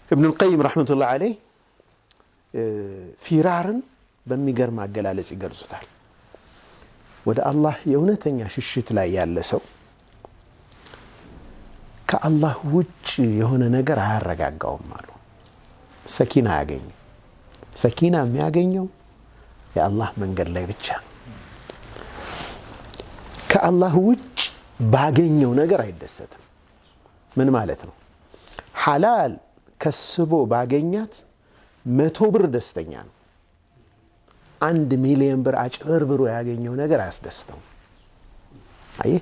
ابن القيم رحمة الله عليه ፊራርን በሚገርም አገላለጽ ይገልጹታል ወደ አላህ የእውነተኛ ሽሽት ላይ ያለ ሰው ከአላህ ውጭ የሆነ ነገር አያረጋጋውም አሉ ሰኪና ያገኝ ሰኪና የሚያገኘው የአላህ መንገድ ላይ ብቻ ከአላህ ውጭ ባገኘው ነገር አይደሰትም ምን ማለት ነው ሐላል ከስቦ ባገኛት 100 ብር ደስተኛ ነው 1 ሚሊዮን ብር አጭበርብሮ ያገኘው ነገር አያስደስተው አይ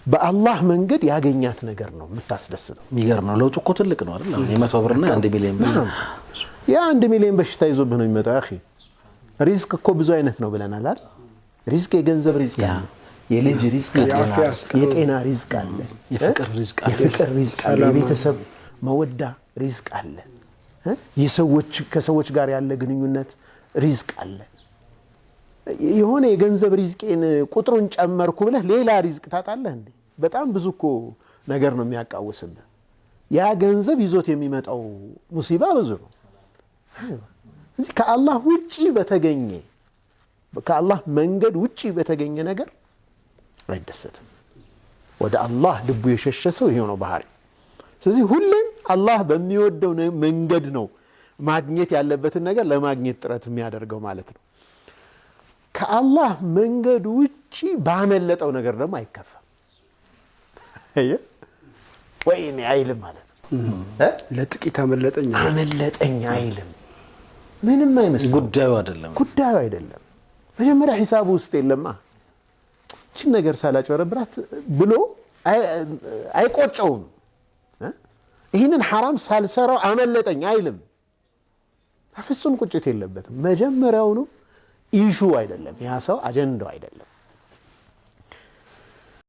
በአላህ መንገድ ያገኛት ነገር ነው የምታስደስተው የሚገርም ነው ለውጡ እኮ ትልቅ ነው አይደል 100 ብርና 1 ሚሊዮን ብር ያ 1 ሚሊዮን በሽታ ይዞብህ ነው የሚመጣው አኺ ሪዝቅ እኮ ብዙ አይነት ነው ብለናል አይደል ሪዝቅ የገንዘብ ሪዝቅ አለ የልጅ ሪዝቅ አለ የጤና ሪዝቅ አለ የፍቅር ሪዝቅ አለ የቤተሰብ መወዳ ሪዝቅ አለ የሰዎች ከሰዎች ጋር ያለ ግንኙነት ሪዝቅ አለ የሆነ የገንዘብ ሪዝቄን ቁጥሩን ጨመርኩ ብለህ ሌላ ሪዝቅ ታጣለህ እንዴ በጣም ብዙ እኮ ነገር ነው የሚያቃውስብህ ያ ገንዘብ ይዞት የሚመጣው ሙሲባ ብዙ ነው እዚህ ከአላህ ውጪ በተገኘ ከአላህ መንገድ ውጪ በተገኘ ነገር አይደሰትም ወደ አላህ ልቡ የሸሸ ሰው ይሄው ነው ባህሪ ስለዚህ ሁሌም አላህ በሚወደው መንገድ ነው ማግኘት ያለበትን ነገር ለማግኘት ጥረት የሚያደርገው ማለት ነው ከአላህ መንገድ ውጪ ባመለጠው ነገር ደግሞ አይከፋም አየ ወይኔ አይልም ማለት ለጥቂት አመለጠኝ አይልም ምንም አይመስልም ጉዳዩ አይደለም መጀመሪያ ሂሳቡ ውስጥ የለማ እቺ ነገር ሳላጨረብራት ብሎ አይቆጨውም ይሄንን حرام ሳልሰራው አመለጠኝ አይልም ፍጹም ቁጭት የለበትም መጀመሪያው ነው ኢሹ አይደለም ያ ሰው አጀንዳው አይደለም